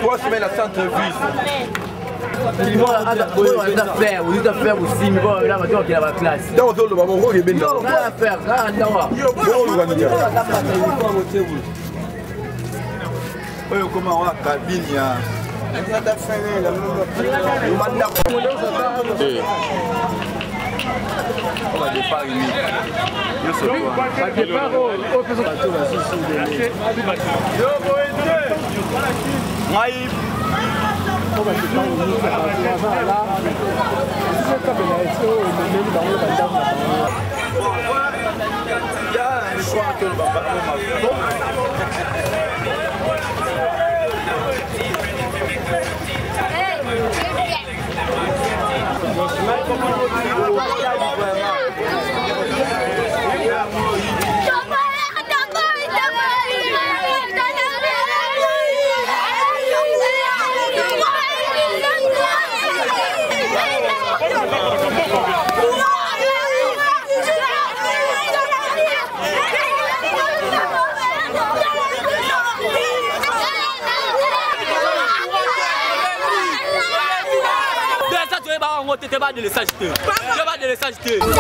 3 semaines à centre-ville. Il va faire aussi, mais bon, là, maintenant qu'il a la classe. Donc, on va voir les bénéfices. On va faire, comment on a cabine, on va départ unique.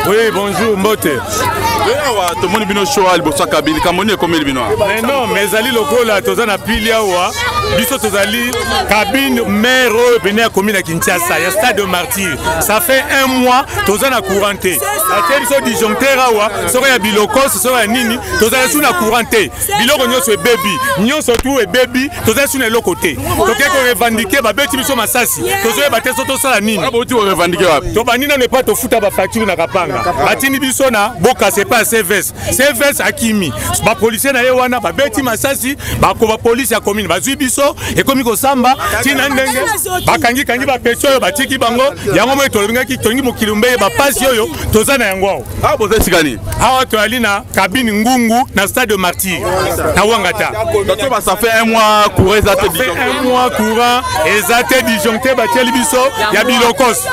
Oui, bonjour, Mbote. Tout le monde est chaud, il bosse à cabine. Mais non, mais Ali Lokola, tu as pili awa. Biso tozali cabine maire venir à commune à Kinshasa, il y a stade de martyr. Ça fait 1 mois, tu as na couranté. Atel so disjoncteur awa, so ya bilokos, so ya nini, tu as sous na couranté. Biloko nyoso baby, nyoso tout est baby, tu as sous na l'autre côté. Tu as revendiquer ba beti biso masasi. Tu as battre so to sala nini. Tu as revendiquer wapi? To banina ne pas to futa ba facture na kapanga. Batini biso na boka c'est pas CVS. CVS akimi. Ba policier na ye wana ba beti masasi, ba ko ba police ya commune ba zui biso et comme ko samba tina ndenge ba kangi ba pecho ba tiki bango yango mo to linga ki tongi mo kilumbe ba passe yoyo toza na yango. Ah boza sikani. Ah to alina cabine ngungu na stade de martyr. Na wangata. Donc ça fait 1 mois courant ezate disjoncté. 1 mois courant ezate disjoncté ba teli biso ya bilokos.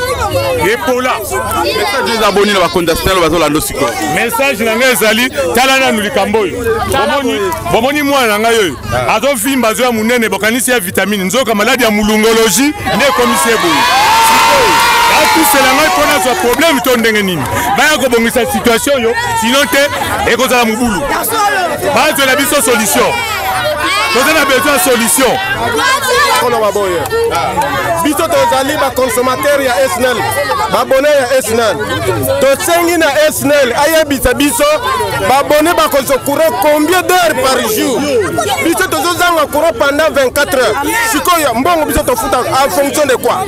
Et pour là. Message des abonnés na ba condamner ba zolando siko. Message na ngai ezali talana nulikamboyo. Bomoni mwana ngai yoyo. Azo vimba zo ya munene bokanisi ya vitamine nzoka maladi ya mulungologie ne komisie boye. Tout cela ngai pona zo problème to ndenge nini. Baya ko bongisa situation yo sinon te ekozala mubulu. Ba zo la biso solution. Vous avez besoin de solution. Biso tozali ba consommateur ya SNEL, ba abonné ya SNEL. To sengi na SNEL ayebisa biso ba abonné ba ko courant combien d'heures par jour. Biso tozozanga courant pendant 24 heures. Sikoyo mbongo biso to futa en fonction de quoi?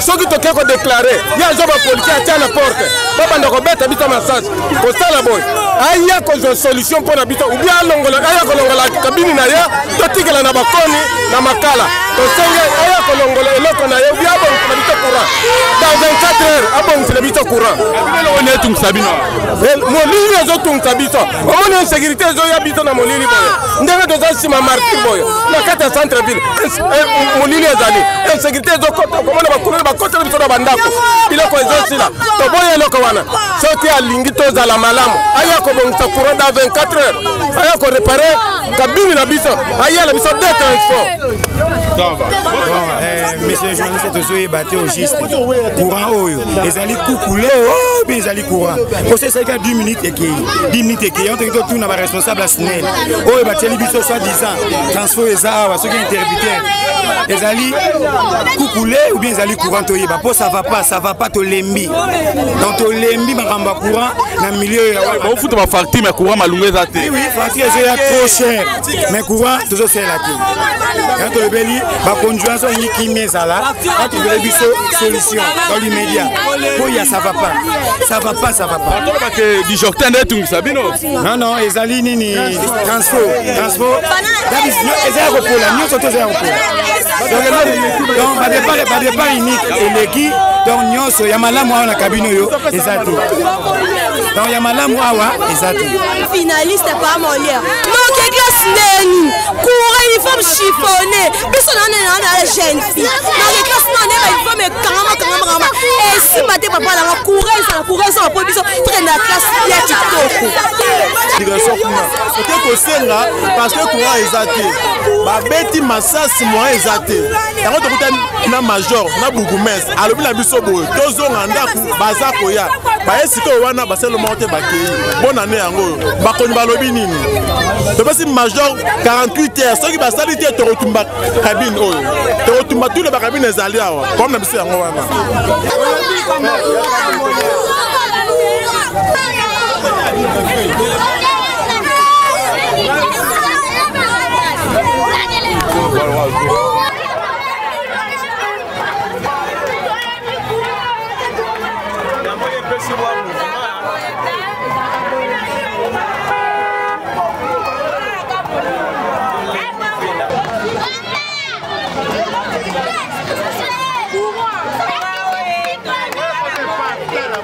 Soki to keko déclarer, ya zo ba policier atia na porte. Baba ndako beta biso massage. Ko sala boy. Aya ko solution pour na biso ou bien longola aya ko longola kabini na ya totikela na bakoni na makala. To sengi aya ko longola eloko na ya ou bien bon na biso courant. Dans 24 heures abon na biso courant. On est tout sabino. Molili zo tung biso. Omoni en sécurité zo ya biso na molili boy. Ndenge to za sima martyr boy. Na kata centre ville. Molili ezali. En sécurité zo kota komona bakulu bakota biso na bandako. Biloko ezo sila. To boye eloko wana. Soki alingi to za la malamu. Aya ko bongisa courant dans 24 heures. Aya ko réparer kabine na biso. Aya la biso de transport. Monsieur le journaliste, tous battu au juste. Courant oyo. Les alliés coucoulés, oh, mais les alliés courant. Pour ce c'est qu'à 10 minutes et qui 10 minutes et qui ont été tout n'a pas responsable à SNEL. Oh, et battu les biso soit 10 ans. Transfert les arbres, ceux qui interviennent. Les alliés coucoulés ou bien les alliés courant toyé. Bah pour ça va pas to lembi. Donc to lembi maramba courant dans milieu. On fout ma facture mais courant malungé zate. Oui, facture c'est trop cher. Mais courant toujours c'est la clé. Quand le belli va conduire ça ni qui met ça là. Quand tu veux une solution dans l'immédiat. Pour y ça va pas. Ça va pas. Parce que du jour t'es tout sabino. Non, les alliés ni transport. Les aéroports là, nous sommes tous aéroports. Donc pas départ unique et les qui donc nous sommes yamala moi na cabine yo. Exactement. donc ya malamu awa ezate finaliste par molia donc classe neni courant uniforme chiffonné biso na jeune fille donc classe nani uniforme kangama et si maté papa la courant ça pour biso traîner la classe ya kitoko digression kuna ote kosenga parce que courant ezate babeti masasi moyen ezate yango tokuta na major na bourgmestre alobi na biso boye tozonga ndako baza koya baye sikoyo wana baselema te bakei bonne année yango bakoni balobi nini topesi major 48 heures soki basali te tokotumba cabine oyo tokotumba tule bakabine ezali awa comme na biso yango wana Thank you.